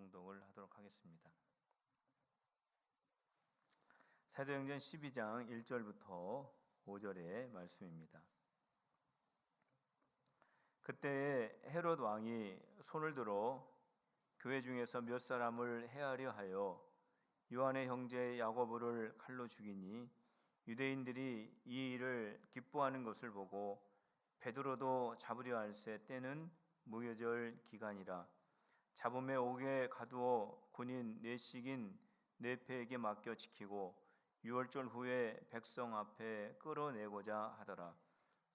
봉독을 하도록 하겠습니다. 사도행전 12장 1절부터 5절의 말씀입니다. 그때 헤롯 왕이 손을 들어 교회 중에서 몇 사람을 해하려 하여 요한의 형제 야고보를 칼로 죽이니 유대인들이 이 일을 기뻐하는 것을 보고 베드로도 잡으려 할새 때는 무교절 기간이라 잡음에 옥에 가두어 군인 넷씩인 네페에게 맡겨 지키고 유월절 후에 백성 앞에 끌어내고자 하더라.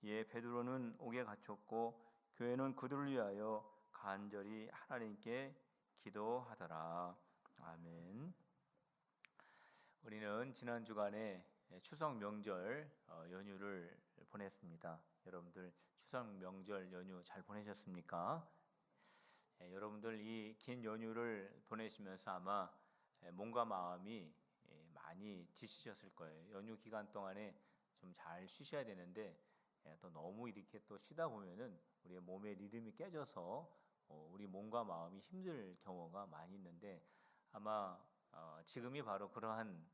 이에 베드로는 옥에 갇혔고 교회는 그들을 위하여 간절히 하나님께 기도하더라. 아멘. 우리는 지난 주간에 추석 명절 연휴를 보냈습니다. 여러분들 추석 명절 연휴 잘 보내셨습니까? 여러분들 이 긴 연휴를 보내시면서 아마 몸과 마음이 많이 지치셨을 거예요. 연휴 기간 동안에 좀 잘 쉬셔야 되는데 또 너무 이렇게 또 쉬다 보면은 우리의 몸의 리듬이 깨져서 우리 몸과 마음이 힘들 경우가 많이 있는데 아마 지금이 바로 그러한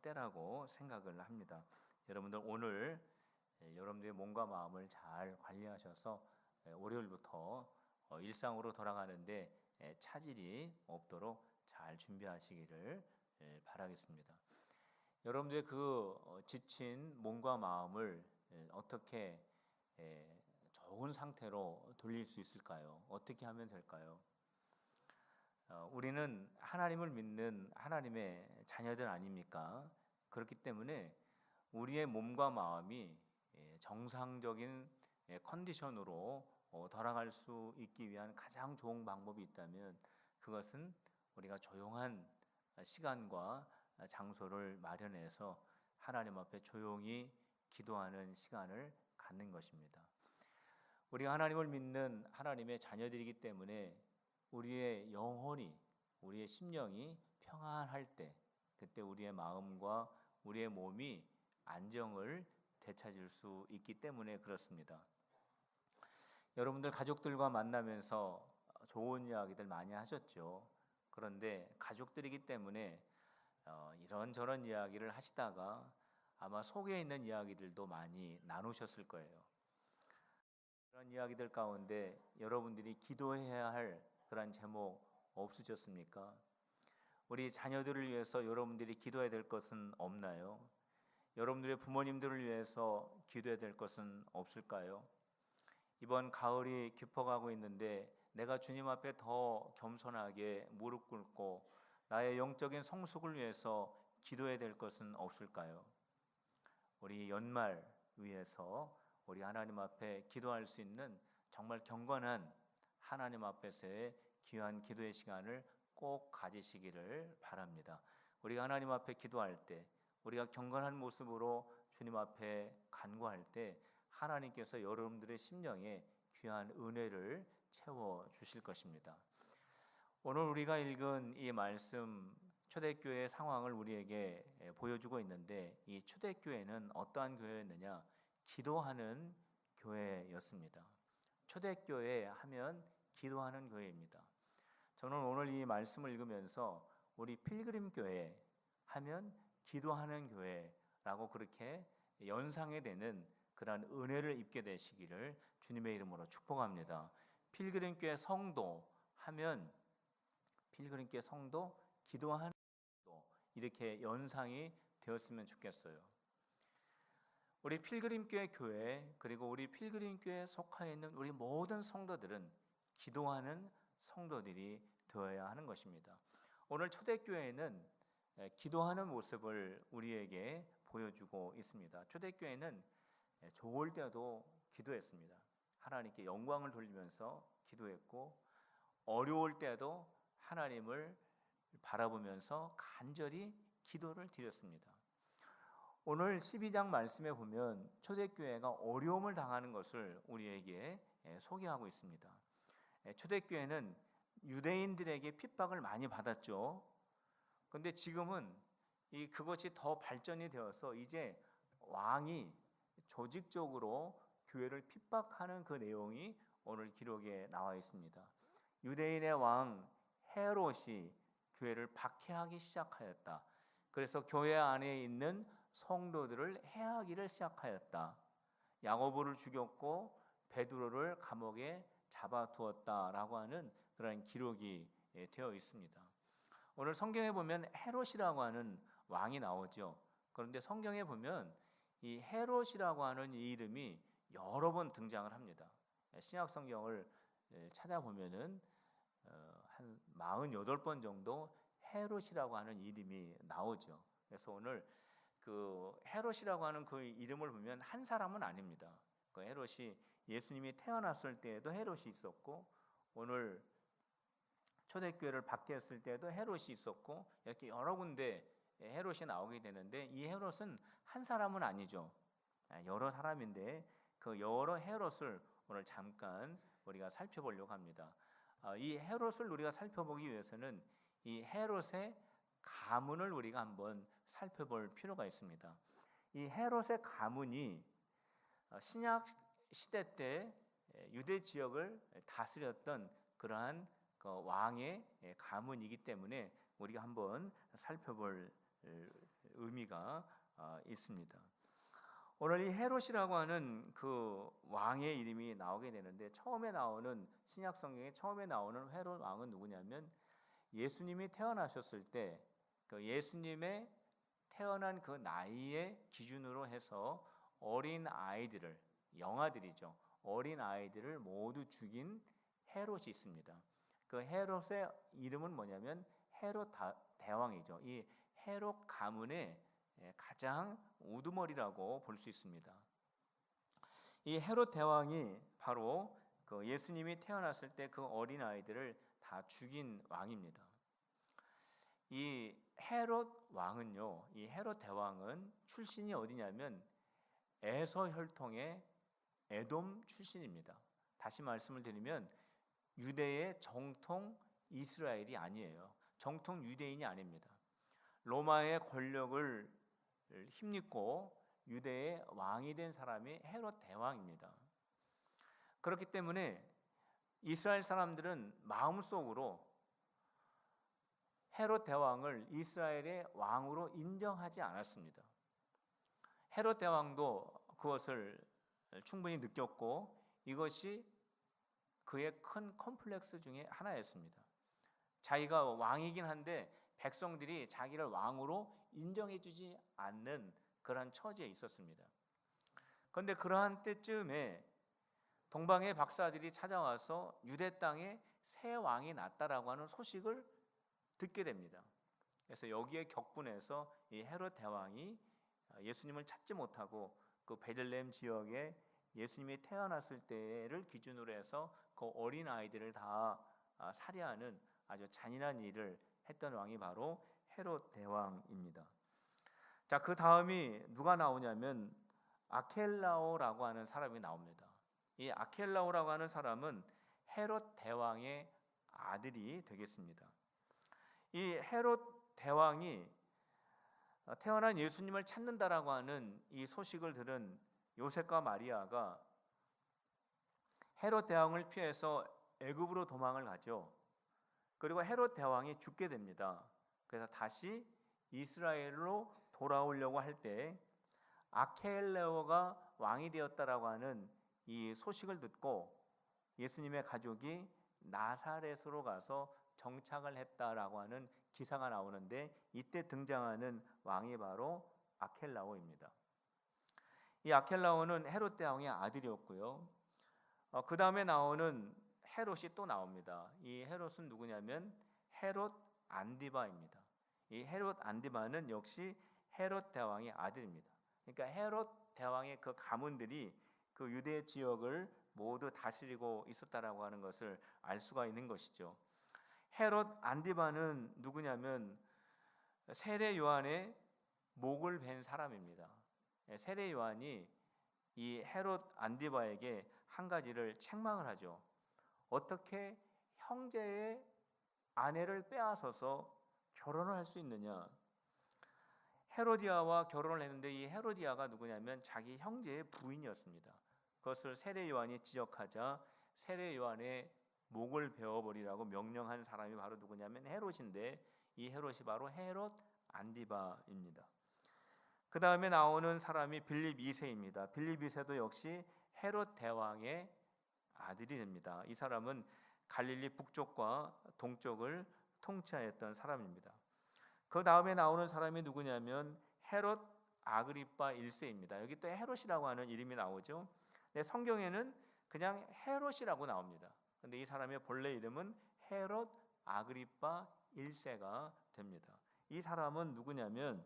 때라고 생각을 합니다. 여러분들 오늘 여러분들의 몸과 마음을 잘 관리하셔서 월요일부터 일상으로 돌아가는데 차질이 없도록 잘 준비하시기를 바라겠습니다. 여러분들의 그 지친 몸과 마음을 어떻게 좋은 상태로 돌릴 수 있을까요? 어떻게 하면 될까요? 우리는 하나님을 믿는 하나님의 자녀들 아닙니까? 그렇기 때문에 우리의 몸과 마음이 정상적인 컨디션으로 돌아갈 수 있기 위한 가장 좋은 방법이 있다면 그것은 우리가 조용한 시간과 장소를 마련해서 하나님 앞에 조용히 기도하는 시간을 갖는 것입니다. 우리가 하나님을 믿는 하나님의 자녀들이기 때문에 우리의 영혼이, 우리의 심령이 평안할 때 그때 우리의 마음과 우리의 몸이 안정을 되찾을 수 있기 때문에 그렇습니다. 여러분들 가족들과 만나면서 좋은 이야기들 많이 하셨죠. 그런데 가족들이기 때문에 이런저런 이야기를 하시다가 아마 속에 있는 이야기들도 많이 나누셨을 거예요. 그런 이야기들 가운데 여러분들이 기도해야 할 그런 제목 없으셨습니까? 우리 자녀들을 위해서 여러분들이 기도해야 될 것은 없나요? 여러분들의 부모님들을 위해서 기도해야 될 것은 없을까요? 이번 가을이 깊어가고 있는데 내가 주님 앞에 더 겸손하게 무릎 꿇고 나의 영적인 성숙을 위해서 기도해야 될 것은 없을까요? 우리 연말 위해서 우리 하나님 앞에 기도할 수 있는 정말 경건한 하나님 앞에서의 귀한 기도의 시간을 꼭 가지시기를 바랍니다. 우리가 하나님 앞에 기도할 때 우리가 경건한 모습으로 주님 앞에 간구할 때 하나님께서 여러분들의 심령에 귀한 은혜를 채워 주실 것입니다. 오늘 우리가 읽은 이 말씀 초대교회의 상황을 우리에게 보여주고 있는데 이 초대교회는 어떠한 교회였느냐? 기도하는 교회였습니다. 초대교회 하면 기도하는 교회입니다. 저는 오늘 이 말씀을 읽으면서 우리 필그림 교회 하면 기도하는 교회라고 그렇게 연상이 되는 그러한 은혜를 입게 되시기를 주님의 이름으로 축복합니다. 필그림 교회 성도 하면 필그림 교회 성도 기도하는 성도 이렇게 연상이 되었으면 좋겠어요. 우리 필그림교회 교회 그리고 우리 필그림교회에 속하여 있는 우리 모든 성도들은 기도하는 성도들이 되어야 하는 것입니다. 오늘 초대교회는 기도하는 모습을 우리에게 보여주고 있습니다. 초대교회는 좋을 때도 기도했습니다. 하나님께 영광을 돌리면서 기도했고 어려울 때도 하나님을 바라보면서 간절히 기도를 드렸습니다. 오늘 12장 말씀에 보면 초대교회가 어려움을 당하는 것을 우리에게 소개하고 있습니다. 초대교회는 유대인들에게 핍박을 많이 받았죠. 그런데 지금은 그것이 더 발전이 되어서 이제 왕이 조직적으로 교회를 핍박하는 그 내용이 오늘 기록에 나와 있습니다. 유대인의 왕 헤롯이 교회를 박해하기 시작하였다. 그래서 교회 안에 있는 성도들을 해하기를 시작하였다. 야고보를 죽였고 베드로를 감옥에 잡아두었다라고 하는 그런 기록이 되어 있습니다. 오늘 성경에 보면 헤롯이라고 하는 왕이 나오죠. 그런데 성경에 보면 이 헤롯이라고 하는 이 이름이 여러 번 등장을 합니다. 신약 성경을 찾아보면은 한 48번 정도 헤롯이라고 하는 이름이 나오죠. 그래서 오늘 그 헤롯이라고 하는 그 이름을 보면 한 사람은 아닙니다. 그 헤롯이 예수님이 태어났을 때에도 헤롯이 있었고, 오늘 초대교회를 박해했을 때에도 헤롯이 있었고, 이렇게 여러 군데 헤롯이 나오게 되는데, 이 헤롯은 한 사람은 아니죠. 여러 사람인데 그 여러 헤롯을 오늘 잠깐 우리가 살펴보려고 합니다. 이 헤롯을 우리가 살펴보기 위해서는 이 헤롯의 가문을 우리가 한번 살펴볼 필요가 있습니다. 이 헤롯의 가문이 신약 시대 때 유대 지역을 다스렸던 그러한 그 왕의 가문이기 때문에 우리가 한번 살펴볼 의미가 있습니다. 오늘 이 헤롯이라고 하는 그 왕의 이름이 나오게 되는데, 처음에 나오는 신약 성경에 처음에 나오는 헤롯 왕은 누구냐면 예수님이 태어나셨을 때 그 예수님의 태어난 그 나이의 기준으로 해서 어린 아이들을, 영아들이죠, 어린 아이들을 모두 죽인 헤롯이 있습니다. 그 헤롯의 이름은 뭐냐면 헤롯 대왕이죠. 이 헤롯 가문의 가장 우두머리라고 볼 수 있습니다. 이 헤롯 대왕이 바로 그 예수님이 태어났을 때 그 어린 아이들을 다 죽인 왕입니다. 이 헤롯 왕은요, 이 헤롯 대왕은 출신이 어디냐면 에서 혈통의 에돔 출신입니다. 다시 말씀을 드리면 유대의 정통 이스라엘이 아니에요. 정통 유대인이 아닙니다. 로마의 권력을 힘입고 유대의 왕이 된 사람이 헤롯 대왕입니다. 그렇기 때문에 이스라엘 사람들은 마음속으로 헤롯 대왕을 이스라엘의 왕으로 인정하지 않았습니다. 헤롯 대왕도 그것을 충분히 느꼈고 이것이 그의 큰 컴플렉스 중에 하나였습니다. 자기가 왕이긴 한데 백성들이 자기를 왕으로 인정해주지 않는 그런 처지에 있었습니다. 그런데 그러한 때쯤에 동방의 박사들이 찾아와서 유대 땅에 새 왕이 났다라고 하는 소식을 듣게 됩니다. 그래서 여기에 격분해서 이 헤롯 대왕이 예수님을 찾지 못하고 그 베들레헴 지역에 예수님이 태어났을 때를 기준으로 해서 그 어린 아이들을 다 살해하는 아주 잔인한 일을 했던 왕이 바로 헤롯 대왕입니다. 자, 그 다음이 누가 나오냐면 아켈라오라고 하는 사람이 나옵니다. 이 아켈라오라고 하는 사람은 헤롯 대왕의 아들이 되겠습니다. 이 헤롯 대왕이 태어난 예수님을 찾는다라고 하는 이 소식을 들은 요셉과 마리아가 헤롯 대왕을 피해서 애굽으로 도망을 가죠. 그리고 헤롯 대왕이 죽게 됩니다. 그래서 다시 이스라엘로 돌아오려고 할 때 아켈레오가 왕이 되었다라고 하는 이 소식을 듣고 예수님의 가족이 나사렛으로 가서 정착을 했다라고 하는 기사가 나오는데, 이때 등장하는 왕이 바로 아켈라오입니다. 이 아켈라오는 헤롯 대왕의 아들이었고요. 그 다음에 나오는 헤롯이 또 나옵니다. 이 헤롯은 누구냐면 헤롯 안디바입니다. 이 헤롯 안디바는 역시 헤롯 대왕의 아들입니다. 그러니까 헤롯 대왕의 그 가문들이 그 유대 지역을 모두 다스리고 있었다라고 하는 것을 알 수가 있는 것이죠. 헤롯 안디바는 누구냐면 세례 요한의 목을 벤 사람입니다. 세례 요한이 이 헤롯 안디바에게 한 가지를 책망을 하죠. 어떻게 형제의 아내를 빼앗아서 결혼을 할 수 있느냐? 헤로디아와 결혼을 했는데 이 헤로디아가 누구냐면 자기 형제의 부인이었습니다. 그것을 세례 요한이 지적하자 세례 요한의 목을 베어버리라고 명령한 사람이 바로 누구냐면 헤롯인데, 이 헤롯이 바로 헤롯 안디바입니다. 그 다음에 나오는 사람이 빌립 2세입니다. 빌립 2세도 역시 헤롯 대왕의 아들이 됩니다. 이 사람은 갈릴리 북쪽과 동쪽을 통치하였던 사람입니다. 그 다음에 나오는 사람이 누구냐면 헤롯 아그리파 1세입니다. 여기 또 헤롯이라고 하는 이름이 나오죠. 근데 성경에는 그냥 헤롯이라고 나옵니다. 근데 이 사람의 본래 이름은 헤롯 아그리파 1세가 됩니다. 이 사람은 누구냐면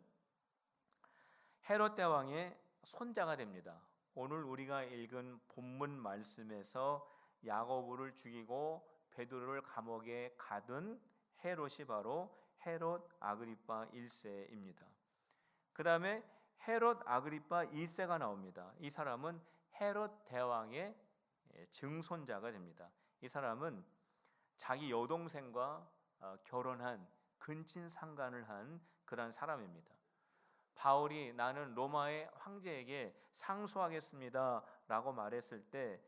헤롯 대왕의 손자가 됩니다. 오늘 우리가 읽은 본문 말씀에서 야고보를 죽이고 베드로를 감옥에 가둔 헤롯이 바로 헤롯 아그리파 1세입니다. 그 다음에 헤롯 아그리파 2세가 나옵니다. 이 사람은 헤롯 대왕의 증손자가 됩니다. 이 사람은 자기 여동생과 결혼한 근친상간을 한 그런 사람입니다. 바울이 나는 로마의 황제에게 상소하겠습니다 라고 말했을 때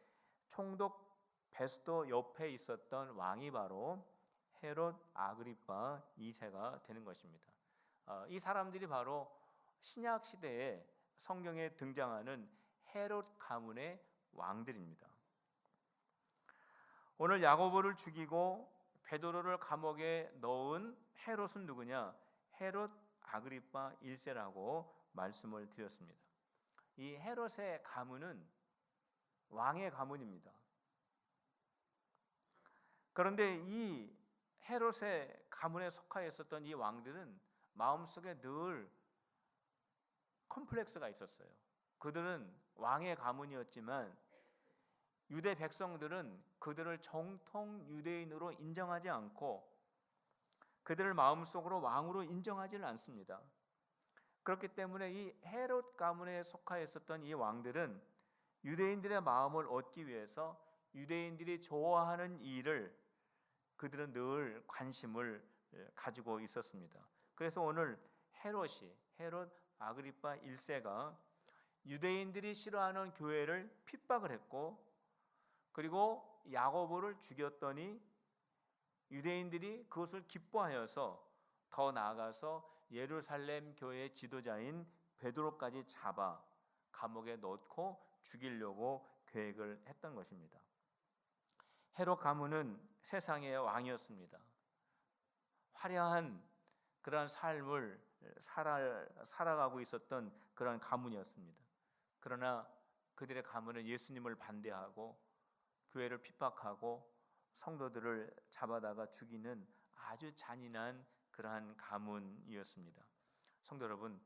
총독 베스도 옆에 있었던 왕이 바로 헤롯 아그리파 2세가 되는 것입니다. 이 사람들이 바로 신약 시대에 성경에 등장하는 헤롯 가문의 왕들입니다. 오늘 야고보를 죽이고 베드로를 감옥에 넣은 헤롯은 누구냐? 헤롯 아그리파 1세라고 말씀을 드렸습니다. 이 헤롯의 가문은 왕의 가문입니다. 그런데 이 헤롯의 가문에 속하여 있었던 이 왕들은 마음속에 늘 컴플렉스가 있었어요. 그들은 왕의 가문이었지만 유대 백성들은 그들을 정통 유대인으로 인정하지 않고 그들을 마음속으로 왕으로 인정하지는 않습니다. 그렇기 때문에 이 헤롯 가문에 속하여 있었던 이 왕들은 유대인들의 마음을 얻기 위해서 유대인들이 좋아하는 일을 그들은 늘 관심을 가지고 있었습니다. 그래서 오늘 헤롯 아그리파 1세가 유대인들이 싫어하는 교회를 핍박을 했고, 그리고 야고보를 죽였더니 유대인들이 그것을 기뻐하여서 더 나아가서 예루살렘 교회 지도자인 베드로까지 잡아 감옥에 넣고 죽이려고 계획을 했던 것입니다. 헤롯 가문은 세상의 왕이었습니다. 화려한 그런 삶을 살아가고 있었던 그런 가문이었습니다. 그러나 그들의 가문은 예수님을 반대하고 교회를 핍박하고 성도들을 잡아다가 죽이는 아주 잔인한 그러한 가문이었습니다. 성도 여러분,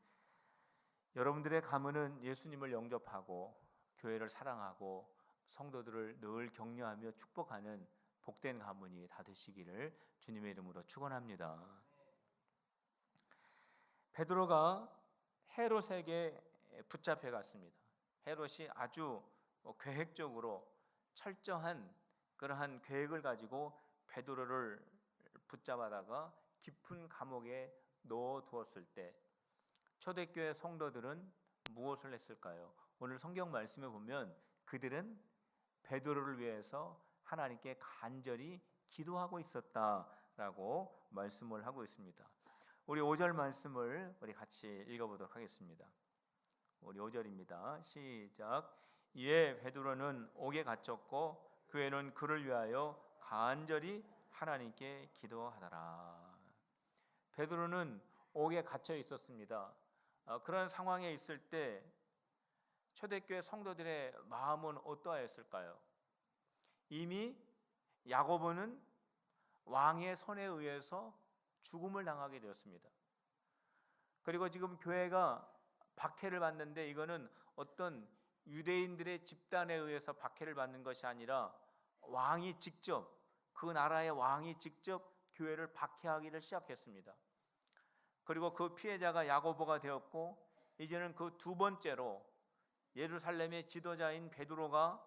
여러분들의 가문은 예수님을 영접하고 교회를 사랑하고 성도들을 늘 격려하며 축복하는 복된 가문이 다 되시기를 주님의 이름으로 축원합니다. 베드로가 헤롯에게 붙잡혀 갔습니다. 헤롯이 아주 계획적으로 철저한 그러한 계획을 가지고 베드로를 붙잡아다가 깊은 감옥에 넣어두었을 때 초대교회 성도들은 무엇을 했을까요? 오늘 성경 말씀에 보면 그들은 베드로를 위해서 하나님께 간절히 기도하고 있었다라고 말씀을 하고 있습니다. 우리 5절 말씀을 우리 같이 읽어보도록 하겠습니다. 우리 5절입니다. 시작. 이에 베드로는 옥에 갇혔고 교회는 그를 위하여 간절히 하나님께 기도하더라. 베드로는 옥에 갇혀 있었습니다. 그런 상황에 있을 때 초대교회 성도들의 마음은 어떠하였을까요? 이미 야고보는 왕의 손에 의해서 죽음을 당하게 되었습니다. 그리고 지금 교회가 박해를 받는데 이거는 어떤 유대인들의 집단에 의해서 박해를 받는 것이 아니라 왕이 직접, 그 나라의 왕이 직접 교회를 박해하기를 시작했습니다. 그리고 그 피해자가 야고보가 되었고, 이제는 그 두 번째로 예루살렘의 지도자인 베드로가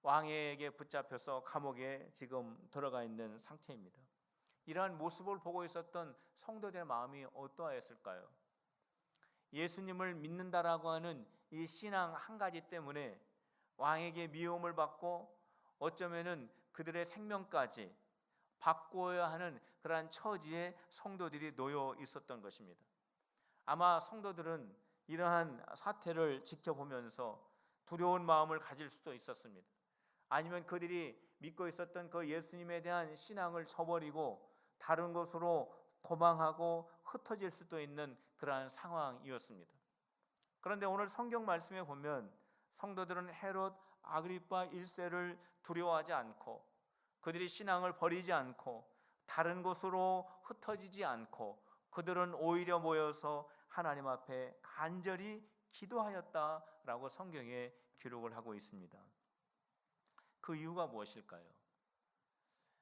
왕에게 붙잡혀서 감옥에 지금 들어가 있는 상태입니다. 이러한 모습을 보고 있었던 성도들의 마음이 어떠하였을까요? 예수님을 믿는다라고 하는 이 신앙 한 가지 때문에 왕에게 미움을 받고 어쩌면은 그들의 생명까지 바꿔야 하는 그러한 처지에 성도들이 놓여 있었던 것입니다. 아마 성도들은 이러한 사태를 지켜보면서 두려운 마음을 가질 수도 있었습니다. 아니면 그들이 믿고 있었던 그 예수님에 대한 신앙을 저버리고 다른 곳으로 도망하고 흩어질 수도 있는 그러한 상황이었습니다. 그런데 오늘 성경 말씀에 보면 성도들은 헤롯 아그리파 1세를 두려워하지 않고 그들이 신앙을 버리지 않고 다른 곳으로 흩어지지 않고 그들은 오히려 모여서 하나님 앞에 간절히 기도하였다라고 성경에 기록을 하고 있습니다. 그 이유가 무엇일까요?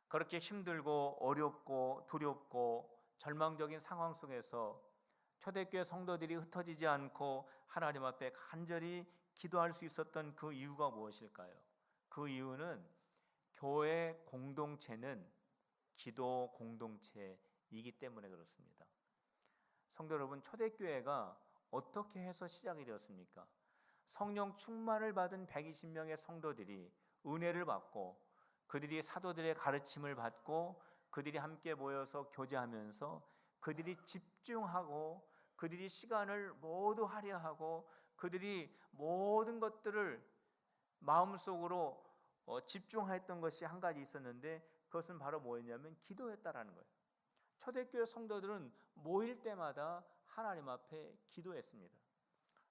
그렇게 힘들고 어렵고 두렵고 절망적인 상황 속에서 초대교회 성도들이 흩어지지 않고 하나님 앞에 간절히 기도할 수 있었던 그 이유가 무엇일까요? 그 이유는 교회 공동체는 기도 공동체이기 때문에 그렇습니다. 성도 여러분, 초대교회가 어떻게 해서 시작이 되었습니까? 성령 충만을 받은 120명의 성도들이 은혜를 받고 그들이 사도들의 가르침을 받고 그들이 함께 모여서 교제하면서 그들이 집중하고 그들이 시간을 모두 할애하고 그들이 모든 것들을 마음속으로 집중했던 것이 한 가지 있었는데 그것은 바로 뭐였냐면 기도였다라는 거예요. 초대교회 성도들은 모일 때마다 하나님 앞에 기도했습니다.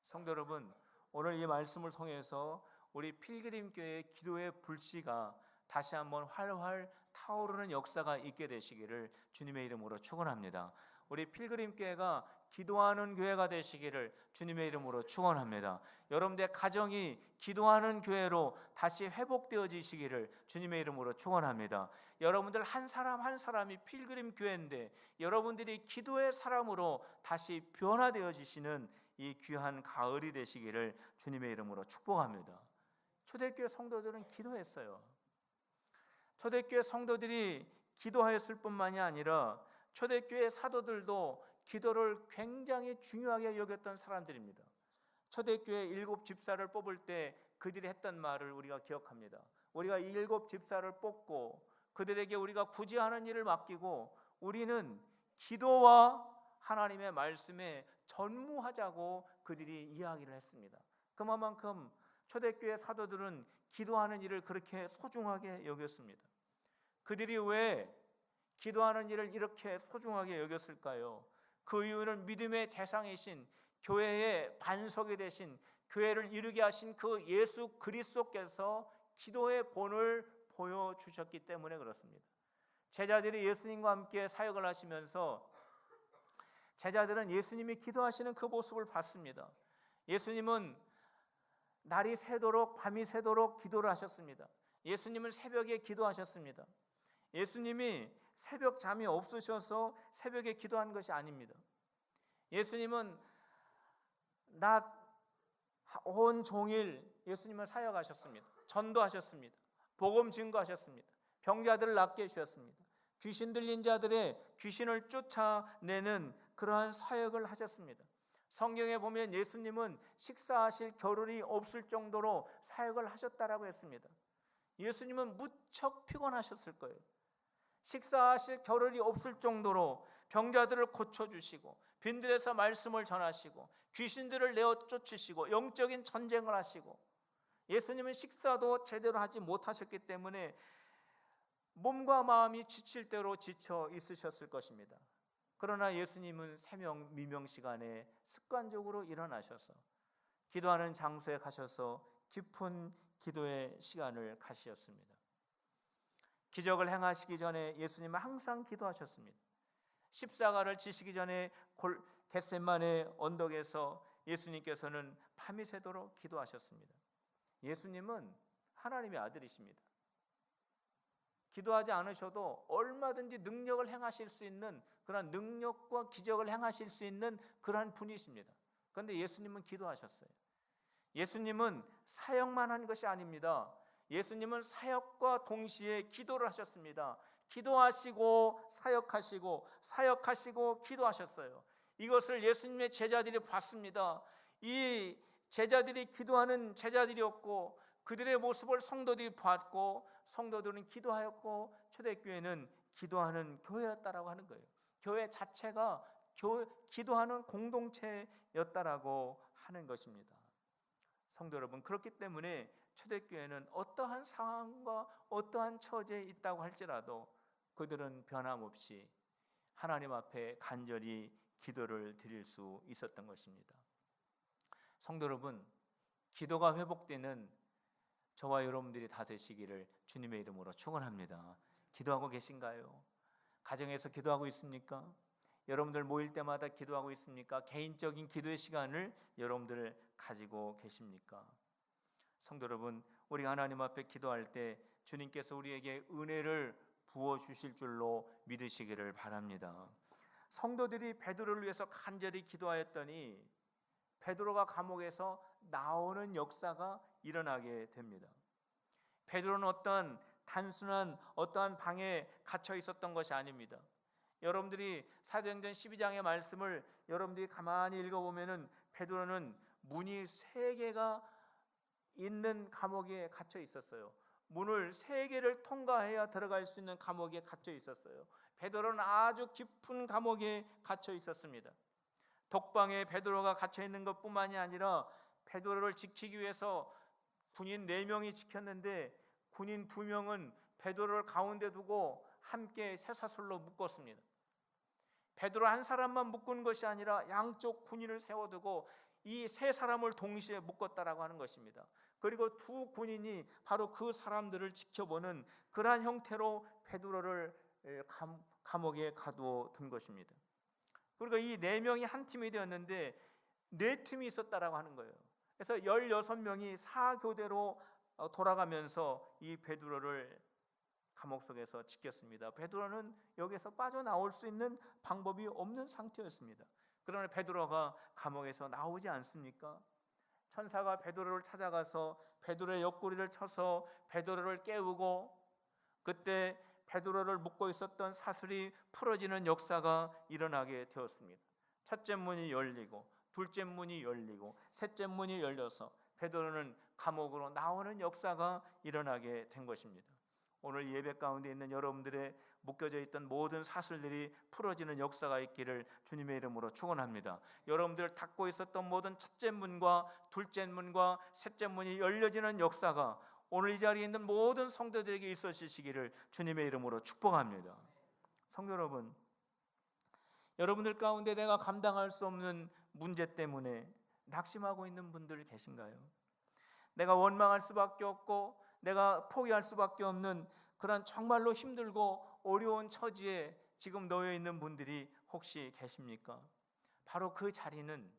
성도 여러분, 오늘 이 말씀을 통해서 우리 필그림교회의 기도의 불씨가 다시 한번 활활 타오르는 역사가 있게 되시기를 주님의 이름으로 축원합니다. 우리 필그림교회가 기도하는 교회가 되시기를 주님의 이름으로 축원합니다. 여러분들의 가정이 기도하는 교회로 다시 회복되어지시기를 주님의 이름으로 축원합니다. 여러분들 한 사람 한 사람이 필그림 교회인데 여러분들이 기도의 사람으로 다시 변화되어지시는 이 귀한 가을이 되시기를 주님의 이름으로 축복합니다. 초대교회 성도들은 기도했어요. 초대교회 성도들이 기도하였을 뿐만이 아니라 초대교회 사도들도 기도를 굉장히 중요하게 여겼던 사람들입니다. 초대교회 7 집사를 뽑을 때 그들이 했던 말을 우리가 기억합니다. 우리가 7 집사를 뽑고 그들에게 우리가 굳이 하는 일을 맡기고 우리는 기도와 하나님의 말씀에 전무하자고 그들이 이야기를 했습니다. 그만큼 초대교회 사도들은 기도하는 일을 그렇게 소중하게 여겼습니다. 그들이 왜 기도하는 일을 이렇게 소중하게 여겼을까요? 그 이유는 믿음의 대상이신 교회의 반석이 되신 교회를 이루게 하신 그 예수 그리스도께서 기도의 본을 보여주셨기 때문에 그렇습니다. 제자들이 예수님과 함께 사역을 하시면서 제자들은 예수님이 기도하시는 그 모습을 봤습니다. 예수님은 날이 새도록 밤이 새도록 기도를 하셨습니다. 예수님은 새벽에 기도하셨습니다. 예수님이 새벽 잠이 없으셔서 새벽에 기도한 것이 아닙니다. 예수님은 낮 온종일 예수님은 사역하셨습니다. 전도하셨습니다. 복음 증거하셨습니다. 병자들을 낫게 해주셨습니다. 귀신 들린 자들의 귀신을 쫓아내는 그러한 사역을 하셨습니다. 성경에 보면 예수님은 식사하실 겨를이 없을 정도로 사역을 하셨다라고 했습니다. 예수님은 무척 피곤하셨을 거예요. 식사하실 겨를이 없을 정도로 병자들을 고쳐주시고 빈들에서 말씀을 전하시고 귀신들을 내어 쫓으시고 영적인 전쟁을 하시고 예수님은 식사도 제대로 하지 못하셨기 때문에 몸과 마음이 지칠 대로 지쳐 있으셨을 것입니다. 그러나 예수님은 새벽 미명 시간에 습관적으로 일어나셔서 기도하는 장소에 가셔서 깊은 기도의 시간을 가지셨습니다. 기적을 행하시기 전에 예수님은 항상 기도하셨습니다. 십자가를 지시기 전에 겟세마네 언덕에서 예수님께서는 밤이 새도록 기도하셨습니다. 예수님은 하나님의 아들이십니다. 기도하지 않으셔도 얼마든지 능력을 행하실 수 있는 그런 능력과 기적을 행하실 수 있는 그런 분이십니다. 그런데 예수님은 기도하셨어요. 예수님은 사역만 한 것이 아닙니다. 예수님은 사역과 동시에 기도를 하셨습니다. 기도하시고 사역하시고 사역하시고 기도하셨어요. 이것을 예수님의 제자들이 봤습니다. 이 제자들이 기도하는 제자들이었고 그들의 모습을 성도들이 봤고 성도들은 기도하였고 초대교회는 기도하는 교회였다라고 하는 거예요. 교회 자체가 기도하는 공동체였다라고 하는 것입니다. 성도 여러분, 그렇기 때문에 초대교회는 어떠한 상황과 어떠한 처지에 있다고 할지라도 그들은 변함없이 하나님 앞에 간절히 기도를 드릴 수 있었던 것입니다. 성도 여러분, 기도가 회복되는 저와 여러분들이 다 되시기를 주님의 이름으로 축원합니다. 기도하고 계신가요? 가정에서 기도하고 있습니까? 여러분들 모일 때마다 기도하고 있습니까? 개인적인 기도의 시간을 여러분들 가지고 계십니까? 성도 여러분, 우리 하나님 앞에 기도할 때 주님께서 우리에게 은혜를 부어주실 줄로 믿으시기를 바랍니다. 성도들이 베드로를 위해서 간절히 기도하였더니 베드로가 감옥에서 나오는 역사가 일어나게 됩니다. 베드로는 단순한 어떠한 방에 갇혀 있었던 것이 아닙니다. 여러분들이 사도행전 12장의 말씀을 여러분들이 가만히 읽어보면은 베드로는 문이 3개가 있는 감옥에 갇혀 있었어요. 문을 3개를 통과해야 들어갈 수 있는 감옥에 갇혀 있었어요. 베드로는 아주 깊은 감옥에 갇혀 있었습니다. 독방에 베드로가 갇혀 있는 것뿐만이 아니라 베드로를 지키기 위해서 군인 4명이 지켰는데 군인 2명은 베드로를 가운데 두고 함께 쇠사슬로 묶었습니다. 베드로 한 사람만 묶은 것이 아니라 양쪽 군인을 세워두고 이 3사람을 동시에 묶었다라고 하는 것입니다. 그리고 2 군인이 바로 그 사람들을 지켜보는 그러한 형태로 베드로를 감옥에 가두어 둔 것입니다. 그리고 이 4명이 한 팀이 되었는데 4팀이 있었다라고 하는 거예요. 그래서 16명이 4교대로 돌아가면서 이 베드로를 감옥 속에서 지켰습니다. 베드로는 여기서 빠져나올 수 있는 방법이 없는 상태였습니다. 그러나 베드로가 감옥에서 나오지 않습니까? 천사가 베드로를 찾아가서 베드로의 옆구리를 쳐서 베드로를 깨우고 그때 베드로를 묶고 있었던 사슬이 풀어지는 역사가 일어나게 되었습니다. 첫째 문이 열리고 둘째 문이 열리고 셋째 문이 열려서 베드로는 감옥으로 나오는 역사가 일어나게 된 것입니다. 오늘 예배 가운데 있는 여러분들의 묶여져 있던 모든 사슬들이 풀어지는 역사가 있기를 주님의 이름으로 축원합니다. 여러분들 닫고 있었던 모든 첫째 문과 둘째 문과 셋째 문이 열려지는 역사가 오늘 이 자리에 있는 모든 성도들에게 있으시기를 주님의 이름으로 축복합니다. 성도 여러분, 여러분들 가운데 내가 감당할 수 없는 문제 때문에 낙심하고 있는 분들 계신가요? 내가 원망할 수밖에 없고 내가 포기할 수밖에 없는 그런 정말로 힘들고 어려운 처지에 지금 놓여 있는 분들이 혹시 계십니까? 바로 그 자리는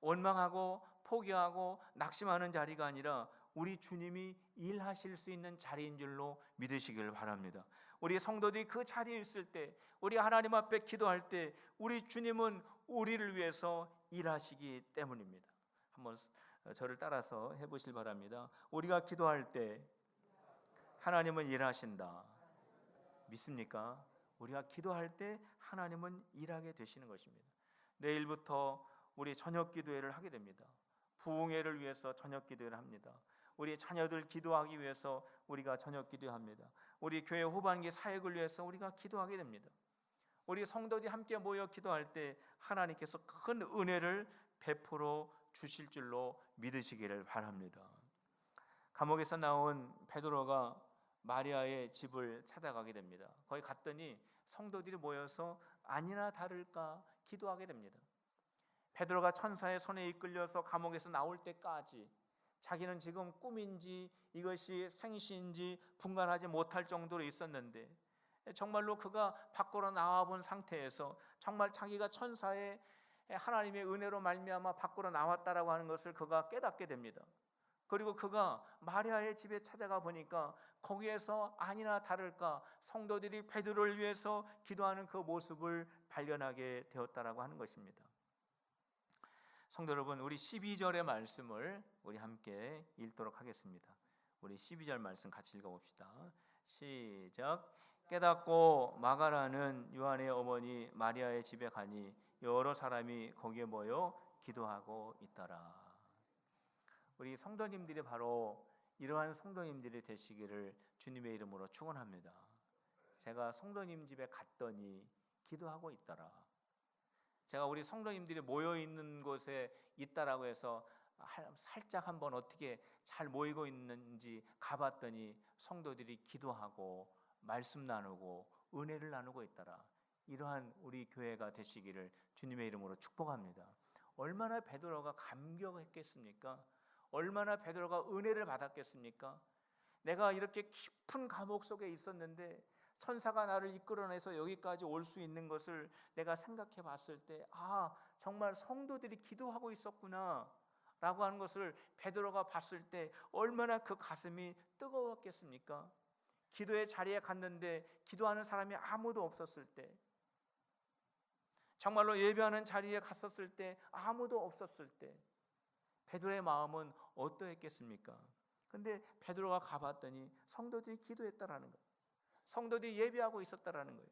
원망하고 포기하고 낙심하는 자리가 아니라 우리 주님이 일하실 수 있는 자리인 줄로 믿으시길 바랍니다. 우리 성도들이 그 자리에 있을 때, 우리 하나님 앞에 기도할 때 우리 주님은 우리를 위해서 일하시기 때문입니다. 한번 저를 따라서 해보실 바랍니다. 우리가 기도할 때 하나님은 일하신다. 믿습니까? 우리가 기도할 때 하나님은 일하게 되시는 것입니다. 내일부터 우리 저녁 기도회를 하게 됩니다. 부흥회를 위해서 저녁 기도회를 합니다. 우리 자녀들 기도하기 위해서 우리가 저녁 기도합니다. 우리 교회 후반기 사역을 위해서 우리가 기도하게 됩니다. 우리 성도들이 함께 모여 기도할 때 하나님께서 큰 은혜를 베풀어 주실 줄로 믿으시기를 바랍니다. 감옥에서 나온 베드로가 마리아의 집을 찾아가게 됩니다. 거기 갔더니 성도들이 모여서 아니나 다를까 기도하게 됩니다. 베드로가 천사의 손에 이끌려서 감옥에서 나올 때까지 자기는 지금 꿈인지 이것이 생시인지 분간하지 못할 정도로 있었는데 정말로 그가 밖으로 나와본 상태에서 정말 자기가 천사의 하나님의 은혜로 말미암아 밖으로 나왔다라고 하는 것을 그가 깨닫게 됩니다. 그리고 그가 마리아의 집에 찾아가 보니까 거기에서 아니나 다를까 성도들이 베드로를 위해서 기도하는 그 모습을 발견하게 되었다라고 하는 것입니다. 성도 여러분, 우리 12절의 말씀을 우리 함께 읽도록 하겠습니다. 우리 12절 말씀 같이 읽어봅시다. 시작. 깨닫고 마가라는 요한의 어머니 마리아의 집에 가니 여러 사람이 거기에 모여 기도하고 있더라. 우리 성도님들이 바로 이러한 성도님들이 되시기를 주님의 이름으로 축원합니다. 제가 성도님 집에 갔더니 기도하고 있더라. 제가 우리 성도님들이 모여 있는 곳에 있다라고 해서 살짝 한번 어떻게 잘 모이고 있는지 가봤더니 성도들이 기도하고 말씀 나누고 은혜를 나누고 있더라. 이러한 우리 교회가 되시기를 주님의 이름으로 축복합니다. 얼마나 베드로가 감격했겠습니까? 얼마나 베드로가 은혜를 받았겠습니까? 내가 이렇게 깊은 감옥 속에 있었는데 천사가 나를 이끌어내서 여기까지 올 수 있는 것을 내가 생각해 봤을 때, 정말 성도들이 기도하고 있었구나 라고 하는 것을 베드로가 봤을 때 얼마나 그 가슴이 뜨거웠겠습니까? 기도의 자리에 갔는데 기도하는 사람이 아무도 없었을 때, 정말로 예배하는 자리에 갔었을 때 아무도 없었을 때 베드로의 마음은 어떠했겠습니까? 근데 베드로가 가봤더니 성도들이 기도했다라는 거예요. 성도들이 예배하고 있었다라는 거예요.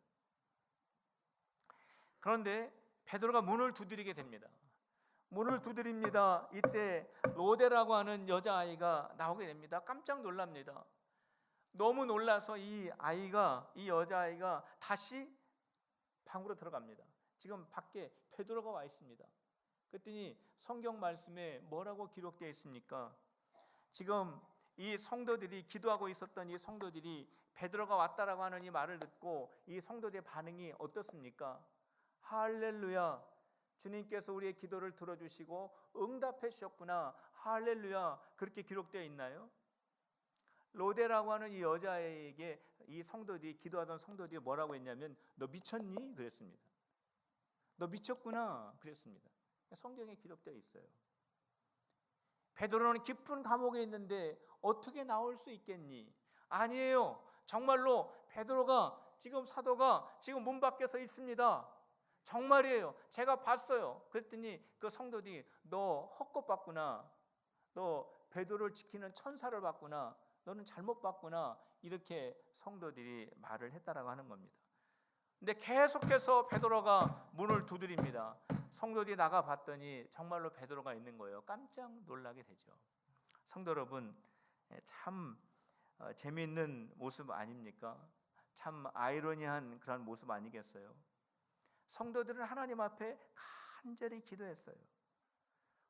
그런데 베드로가 문을 두드리게 됩니다. 문을 두드립니다. 이때 로데라고 하는 여자아이가 나오게 됩니다. 깜짝 놀랍니다. 너무 놀라서 이 여자아이가 다시 방으로 들어갑니다. 지금 밖에 베드로가 와 있습니다. 그랬더니 성경 말씀에 뭐라고 기록되어 있습니까? 지금 이 성도들이 기도하고 있었던 이 성도들이 베드로가 왔다라고 하는 이 말을 듣고 이 성도들의 반응이 어떻습니까? 할렐루야, 주님께서 우리의 기도를 들어주시고 응답해 주셨구나, 할렐루야, 그렇게 기록되어 있나요? 로데라고 하는 이 여자에게 이 성도들이, 기도하던 성도들이 뭐라고 했냐면 너 미쳤니? 그랬습니다. 너 미쳤구나 그랬습니다. 성경에 기록되어 있어요. 베드로는 깊은 감옥에 있는데 어떻게 나올 수 있겠니? 아니에요. 정말로 베드로가 지금, 사도가 지금 문 밖에 서 있습니다. 정말이에요. 제가 봤어요. 그랬더니 그 성도들이 너 헛것 봤구나, 너 베드로를 지키는 천사를 봤구나, 너는 잘못 봤구나, 이렇게 성도들이 말을 했다라고 하는 겁니다. 근데 계속해서 베드로가 문을 두드립니다. 성도들이 나가 봤더니 정말로 베드로가 있는 거예요. 깜짝 놀라게 되죠. 성도 여러분, 참 재미있는 모습 아닙니까? 참 아이러니한 그런 모습 아니겠어요? 성도들은 하나님 앞에 간절히 기도했어요.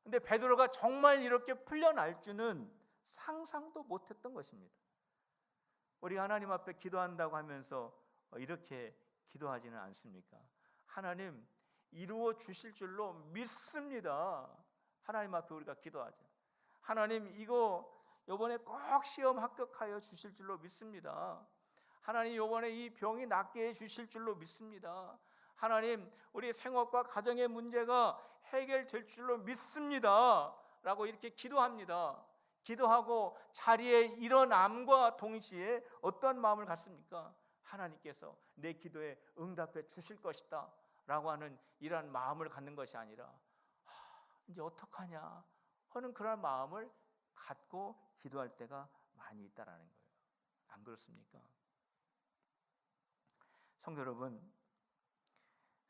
근데 베드로가 정말 이렇게 풀려날 줄은 상상도 못했던 것입니다. 우리가 하나님 앞에 기도한다고 하면서 이렇게 기도하지는 않습니까? 하나님 이루어 주실 줄로 믿습니다. 하나님 앞에 우리가 기도하죠. 하나님 이번에 꼭 시험 합격하여 주실 줄로 믿습니다. 하나님 이번에 이 병이 낫게 해 주실 줄로 믿습니다. 하나님 우리 생업과 가정의 문제가 해결될 줄로 믿습니다 라고 이렇게 기도합니다. 기도하고 자리에 일어남과 동시에 어떤 마음을 갖습니까? 하나님께서 내 기도에 응답해 주실 것이다 라고 하는 이러한 마음을 갖는 것이 아니라 이제 어떡하냐 하는 그런 마음을 갖고 기도할 때가 많이 있다라는 거예요. 안 그렇습니까? 성도 여러분,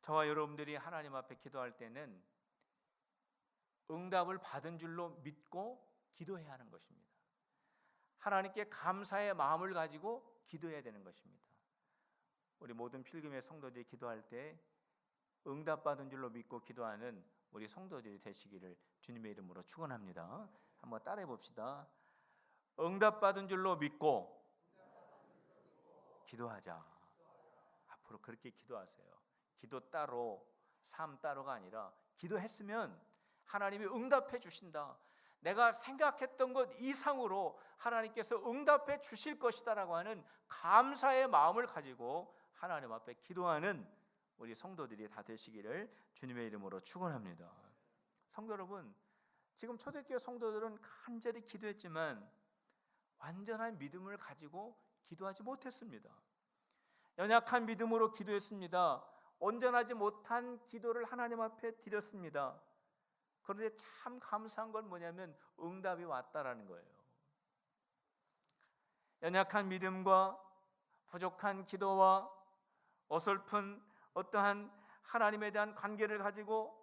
저와 여러분들이 하나님 앞에 기도할 때는 응답을 받은 줄로 믿고 기도해야 하는 것입니다. 하나님께 감사의 마음을 가지고 기도해야 되는 것입니다. 우리 모든 필금의 성도들이 기도할 때 응답받은 줄로 믿고 기도하는 우리 성도들이 되시기를 주님의 이름으로 축원합니다. 한번 따라해 봅시다. 응답받은 줄로 믿고 기도하자. 앞으로 그렇게 기도하세요. 기도 따로, 삶 따로가 아니라 기도했으면 하나님이 응답해 주신다. 내가 생각했던 것 이상으로 하나님께서 응답해 주실 것이다라고 하는 감사의 마음을 가지고 하나님 앞에 기도하는 우리 성도들이 다 되시기를 주님의 이름으로 축원합니다. 성도 여러분, 지금 초대교회 성도들은 간절히 기도했지만 완전한 믿음을 가지고 기도하지 못했습니다. 연약한 믿음으로 기도했습니다. 온전하지 못한 기도를 하나님 앞에 드렸습니다. 그런데 참 감사한 건 뭐냐면 응답이 왔다라는 거예요. 연약한 믿음과 부족한 기도와 어설픈 어떠한 하나님에 대한 관계를 가지고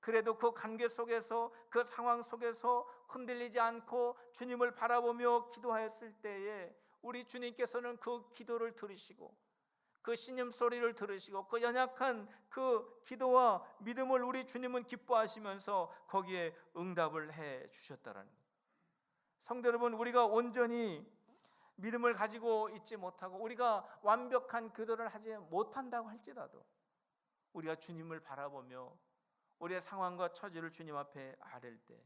그래도 그 관계 속에서, 그 상황 속에서 흔들리지 않고 주님을 바라보며 기도하였을 때에 우리 주님께서는 그 기도를 들으시고 그 신음소리를 들으시고 그 연약한 그 기도와 믿음을 우리 주님은 기뻐하시면서 거기에 응답을 해 주셨다라는 거예요. 성도 여러분, 우리가 온전히 믿음을 가지고 있지 못하고 우리가 완벽한 기도를 하지 못한다고 할지라도 우리가 주님을 바라보며 우리의 상황과 처지를 주님 앞에 아랠 때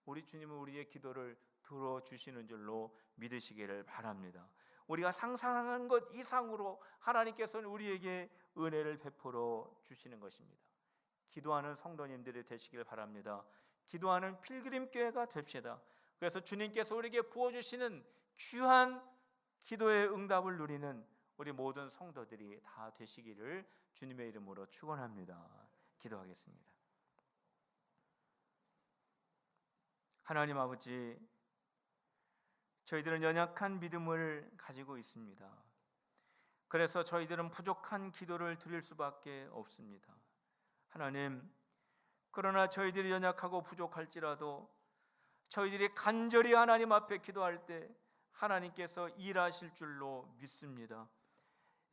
우리 주님은 우리의 기도를 들어주시는 줄로 믿으시기를 바랍니다. 우리가 상상한 것 이상으로 하나님께서는 우리에게 은혜를 베풀어 주시는 것입니다. 기도하는 성도님들이 되시길 바랍니다. 기도하는 필그림교회가 됩시다. 그래서 주님께서 우리에게 부어주시는 귀한 기도의 응답을 누리는 우리 모든 성도들이 다 되시기를 주님의 이름으로 축원합니다. 기도하겠습니다. 하나님 아버지, 저희들은 연약한 믿음을 가지고 있습니다. 그래서 저희들은 부족한 기도를 드릴 수밖에 없습니다. 하나님, 그러나 저희들이 연약하고 부족할지라도 저희들이 간절히 하나님 앞에 기도할 때 하나님께서 일하실 줄로 믿습니다.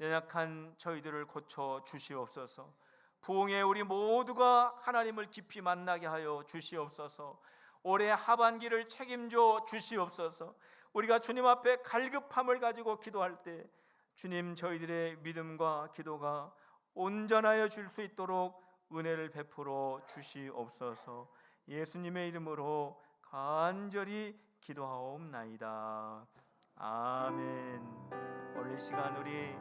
연약한 저희들을 고쳐 주시옵소서. 부흥의 우리 모두가 하나님을 깊이 만나게 하여 주시옵소서. 올해 하반기를 책임져 주시옵소서. 우리가 주님 앞에 갈급함을 가지고 기도할 때 주님, 저희들의 믿음과 기도가 온전하여 줄 수 있도록 은혜를 베풀어 주시옵소서. 예수님의 이름으로 간절히 기도하옵나이다. 아멘. 오늘 이 시간 우리